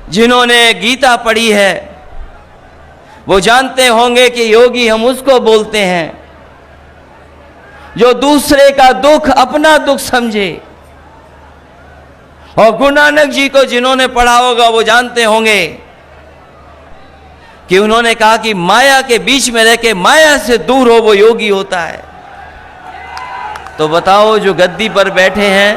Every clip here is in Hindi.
जिन्होंने गीता पढ़ी है वो जानते होंगे कि योगी हम उसको बोलते हैं जो दूसरे का दुख अपना दुख समझे। और गुरु नानक जी को जिन्होंने पढ़ा होगा वो जानते होंगे कि उन्होंने कहा कि माया के बीच में रह के माया से दूर हो वो योगी होता है। तो बताओ जो गद्दी पर बैठे हैं,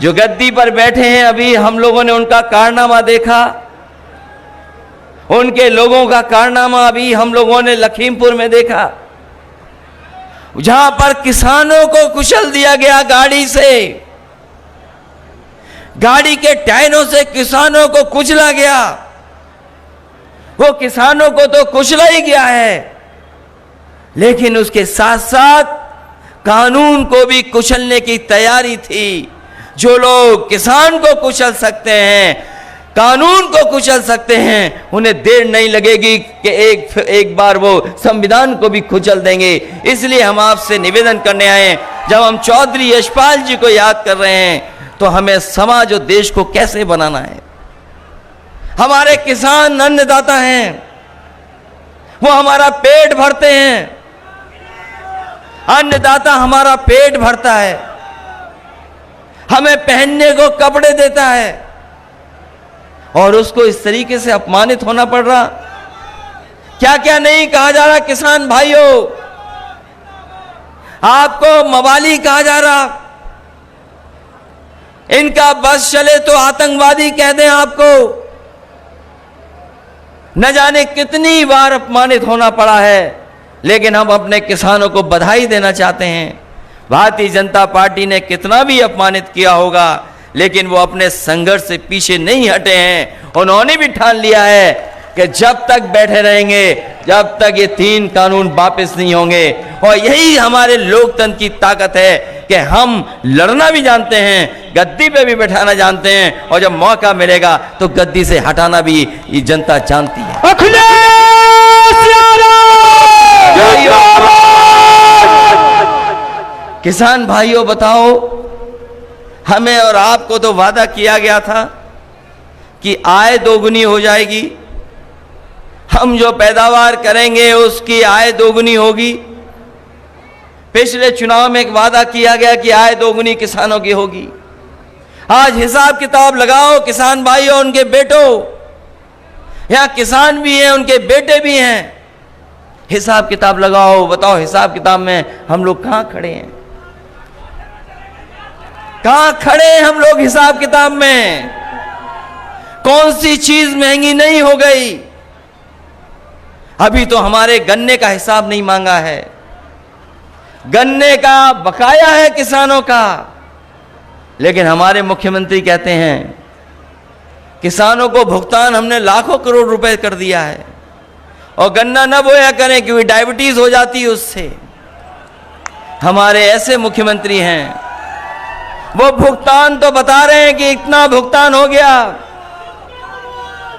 जो गद्दी पर बैठे हैं, अभी हम लोगों ने उनका कारनामा देखा, उनके लोगों का कारनामा अभी हम लोगों ने लखीमपुर में देखा, जहां पर किसानों को कुचल दिया गया गाड़ी से, गाड़ी के टायरों से किसानों को कुचला गया। वो किसानों को तो कुचला ही गया है, लेकिन उसके साथ साथ कानून को भी कुचलने की तैयारी थी। जो लोग किसान को कुचल सकते हैं, कानून को कुचल सकते हैं, उन्हें देर नहीं लगेगी कि एक बार वो संविधान को भी कुचल देंगे। इसलिए हम आपसे निवेदन करने आए, जब हम चौधरी यशपाल जी को याद कर रहे हैं तो हमें समाज और देश को कैसे बनाना है। हमारे किसान अन्नदाता हैं, वो हमारा पेट भरते हैं, अन्नदाता हमारा पेट भरता है, हमें पहनने को कपड़े देता है, और उसको इस तरीके से अपमानित होना पड़ रहा। क्या क्या नहीं कहा जा रहा किसान भाइयों, आपको मवाली कहा जा रहा, इनका बस चले तो आतंकवादी कह दें आपको। न जाने कितनी बार अपमानित होना पड़ा है, लेकिन हम अपने किसानों को बधाई देना चाहते हैं। भारतीय जनता पार्टी ने कितना भी अपमानित किया होगा, लेकिन वो अपने संघर्ष से पीछे नहीं हटे हैं। उन्होंने भी ठान लिया है कि जब तक बैठे रहेंगे, जब तक ये 3 कानून वापस नहीं होंगे। और यही हमारे लोकतंत्र की ताकत है कि हम लड़ना भी जानते हैं, गद्दी पे भी बैठाना जानते हैं, और जब मौका मिलेगा तो गद्दी से हटाना भी ये जनता जानती है। किसान भाइयों बताओ, हमें और आपको तो वादा किया गया था कि आय दोगुनी हो जाएगी, हम जो पैदावार करेंगे उसकी आय दोगुनी होगी। पिछले चुनाव में एक वादा किया गया कि आय दोगुनी किसानों की होगी। आज हिसाब किताब लगाओ किसान भाइयों, उनके बेटों, यहां किसान भी हैं, उनके बेटे भी हैं, हिसाब किताब लगाओ, बताओ हिसाब किताब में हम लोग कहां खड़े हैं, कहां खड़े हैं हम लोग हिसाब किताब में। कौन सी चीज महंगी नहीं हो गई। अभी तो हमारे गन्ने का हिसाब नहीं मांगा है, गन्ने का बकाया है किसानों का, लेकिन हमारे मुख्यमंत्री कहते हैं किसानों को भुगतान हमने लाखों करोड़ रुपए कर दिया है, और गन्ना न बोया करें क्योंकि डायबिटीज हो जाती है उससे। हमारे ऐसे मुख्यमंत्री हैं, वो भुगतान तो बता रहे हैं कि इतना भुगतान हो गया,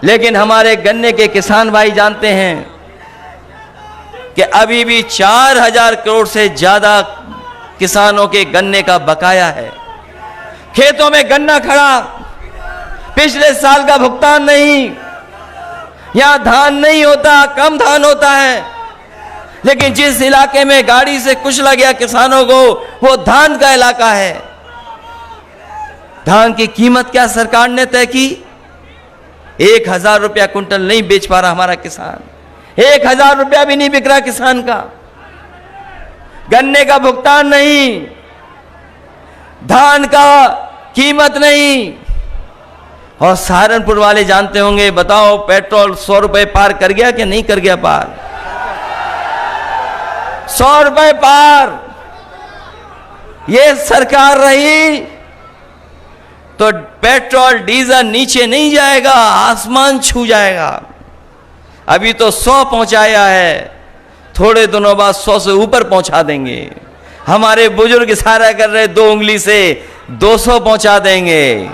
लेकिन हमारे गन्ने के किसान भाई जानते हैं कि अभी भी 4000 करोड़ से ज्यादा किसानों के गन्ने का बकाया है। खेतों में गन्ना खड़ा, पिछले साल का भुगतान नहीं। यहां धान नहीं होता, कम धान होता है, लेकिन जिस इलाके में गाड़ी से कुचला गया किसानों को, वो धान का इलाका है। धान की कीमत क्या सरकार ने तय की? 1000 रुपया कुंटल नहीं बेच पा रहा हमारा किसान, 1000 रुपया भी नहीं बिक रहा किसान का। गन्ने का भुगतान नहीं, धान का कीमत नहीं। और सहारनपुर वाले जानते होंगे, बताओ पेट्रोल 100 रुपए पार कर गया कि नहीं कर गया पार? 100 रुपए पार। ये सरकार रही तो पेट्रोल डीजल नीचे नहीं जाएगा, आसमान छू जाएगा। अभी तो 100 पहुंचाया है, थोड़े दिनों बाद 100 से ऊपर पहुंचा देंगे। हमारे बुजुर्ग इशारा कर रहे 2 उंगली से 200 पहुंचा देंगे।